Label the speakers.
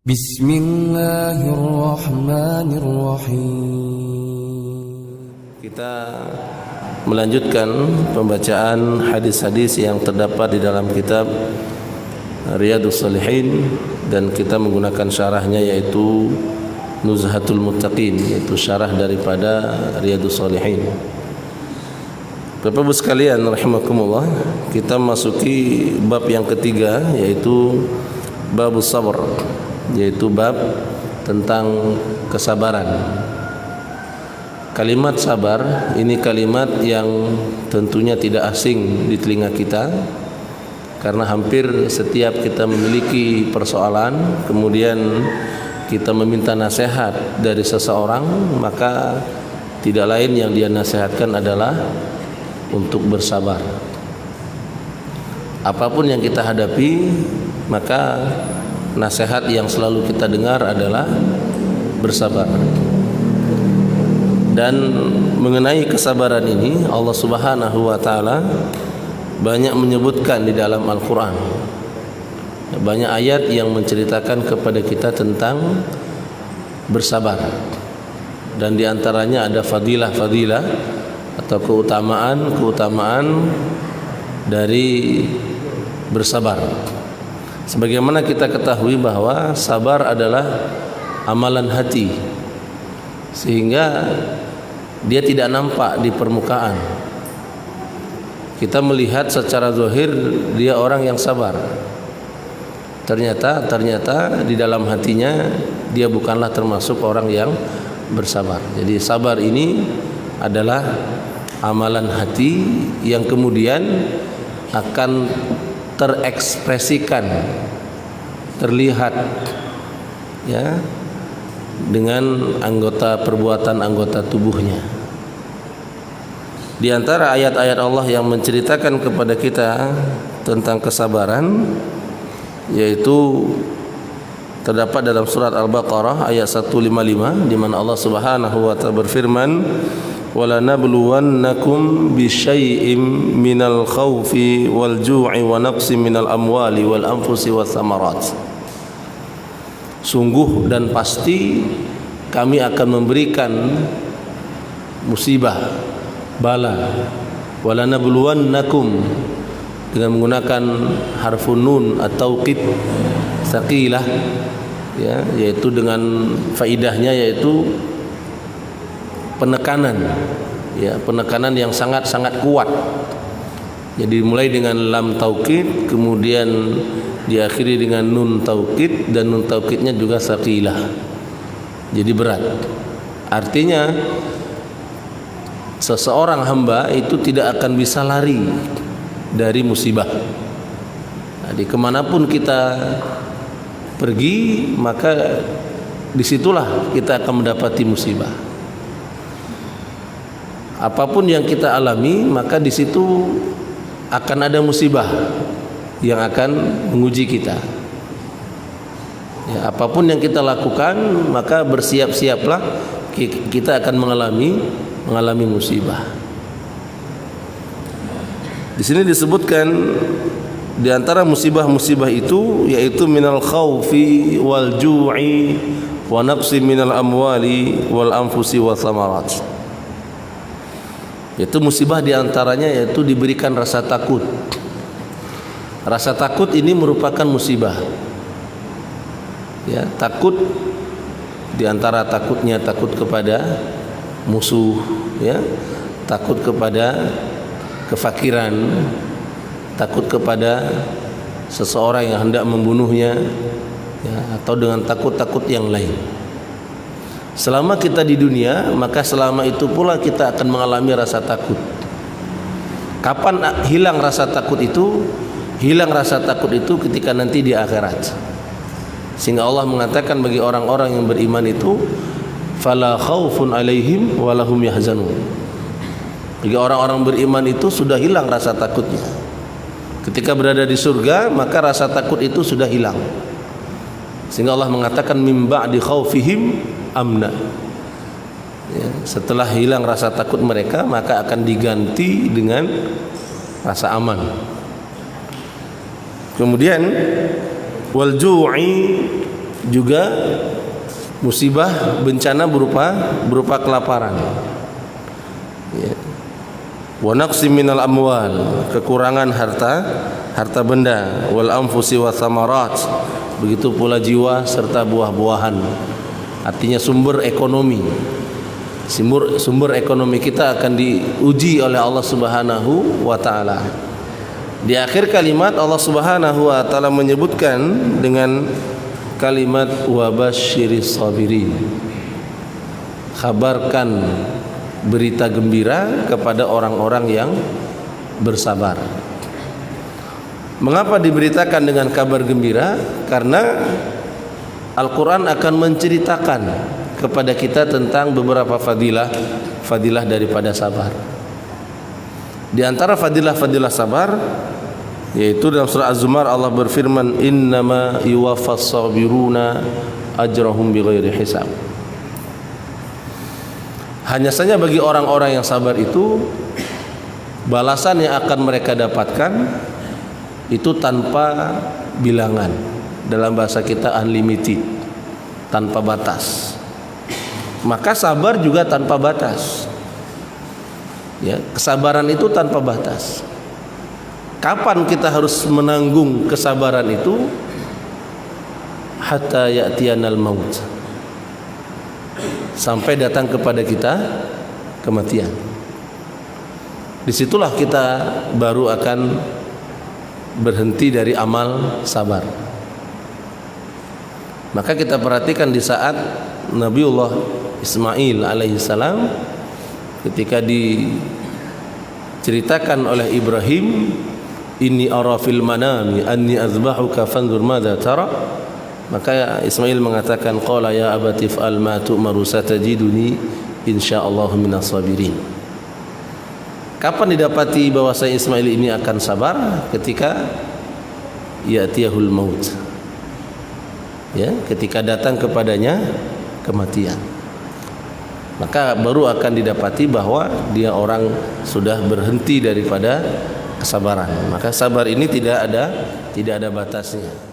Speaker 1: Bismillahirrahmanirrahim. Kita melanjutkan pembacaan hadis-hadis yang terdapat di dalam kitab Riyadhus Shalihin, dan kita menggunakan syarahnya yaitu Nuzhatul Muttaqin, yaitu syarah daripada Riyadhus Shalihin. Bapak Ibu sekalian rahimakumullah, kita masuki bab yang ketiga yaitu babus sabr, yaitu bab tentang kesabaran. Kalimat sabar ini kalimat yang tentunya tidak asing di telinga kita, karena hampir setiap kita memiliki persoalan kemudian kita meminta nasihat dari seseorang, maka tidak lain yang dia nasihatkan adalah untuk bersabar. Apapun yang kita hadapi, maka nasihat yang selalu kita dengar adalah bersabar. Dan mengenai kesabaran ini Allah Subhanahu wa taala banyak menyebutkan di dalam Al-Qur'an. Banyak ayat yang menceritakan kepada kita tentang bersabar. Dan di antaranya ada fadilah-fadilah atau keutamaan dari bersabar. Sebagaimana kita ketahui bahwa sabar adalah amalan hati, sehingga dia tidak nampak di permukaan. Kita melihat secara zahir dia orang yang sabar. Ternyata di dalam hatinya dia bukanlah termasuk orang yang bersabar. Jadi sabar ini adalah amalan hati yang kemudian akan terekspresikan, terlihat ya dengan perbuatan anggota tubuhnya. Di antara ayat-ayat Allah yang menceritakan kepada kita tentang kesabaran yaitu terdapat dalam surat Al-Baqarah ayat 155, di mana Allah Subhanahu wa taala berfirman, wala nabluwannakum bisyai'im minal khawfi wal ju'i wa naqsi minal amwali wal anfusi was samarat. Sungguh dan pasti kami akan memberikan musibah, bala. Wala nabluwannakum dengan menggunakan harfun nun atau tauqid saqilah, ya, yaitu dengan faidahnya yaitu penekanan, ya, penekanan yang sangat-sangat kuat. Jadi mulai dengan lam taukid, kemudian diakhiri dengan nun taukid, dan nun taukidnya juga saqilah, jadi berat. Artinya seseorang hamba itu tidak akan bisa lari dari musibah. Jadi kemanapun kita pergi, maka disitulah kita akan mendapati musibah. Apapun yang kita alami, maka di situ akan ada musibah yang akan menguji kita. Ya, apapun yang kita lakukan, maka bersiap-siaplah kita akan mengalami musibah. Di sini disebutkan di antara musibah-musibah itu yaitu minal khaufi wal ju'i wa naqsi minal amwali wal anfusi was samarat. Yaitu musibah diantaranya yaitu diberikan rasa takut. Rasa takut ini merupakan musibah. Ya, takut diantara takutnya takut kepada musuh, ya, takut kepada kefakiran, takut kepada seseorang yang hendak membunuhnya, ya, atau dengan takut-takut yang lain. Selama kita di dunia, maka selama itu pula kita akan mengalami rasa takut. Kapan hilang rasa takut itu? Hilang rasa takut itu ketika nanti di akhirat. Sehingga Allah mengatakan bagi orang-orang yang beriman itu, fala khaufun alaihim walahum yahzanun. Bagi orang-orang beriman itu sudah hilang rasa takutnya. Ketika berada di surga, maka rasa takut itu sudah hilang. Sehingga Allah mengatakan mim ba'di khaufihim amna. Ya, setelah hilang rasa takut mereka, maka akan diganti dengan rasa aman. Kemudian wal ju'i juga musibah bencana berupa kelaparan. Ya. Wa naqsim minal amwal, kekurangan harta benda, wal anfusi wa thamarat, begitu pula jiwa serta buah-buahan. Artinya sumber ekonomi kita akan diuji oleh Allah Subhanahu wa taala. Di akhir kalimat Allah Subhanahu wa taala menyebutkan dengan kalimat wa basyiris sabirin. Kabarkan berita gembira kepada orang-orang yang bersabar. Mengapa diberitakan dengan kabar gembira? Karena Al-Quran akan menceritakan kepada kita tentang beberapa fadilah daripada sabar. Di antara fadilah sabar, yaitu dalam surah Az-Zumar Allah berfirman, innama yuwaffas sabiruna ajrahum bighairi hisab. Hanya saja bagi orang-orang yang sabar itu, balasan yang akan mereka dapatkan itu tanpa bilangan. Dalam bahasa kita unlimited, tanpa batas. Maka sabar juga tanpa batas. Ya, kesabaran itu tanpa batas. Kapan kita harus menanggung kesabaran itu? Hatta ya'tiyanal maut, sampai datang kepada kita kematian. Disitulah kita baru akan berhenti dari amal sabar. Maka kita perhatikan di saat Nabiullah Ismail alaihissalam, ketika diceritakan oleh Ibrahim, inni ara fil manami anni azbahuka fanzur madza tara, maka Ismail mengatakan, qala ya abati fa'al ma tu'maru satajiduni insyaallah minas sabirin. Kapan didapati bahwasanya Ismail ini akan sabar? Ketika ya'tiyahul maut, ya, ketika datang kepadanya kematian, maka baru akan didapati bahwa dia orang sudah berhenti daripada kesabaran. Maka sabar ini tidak ada batasnya.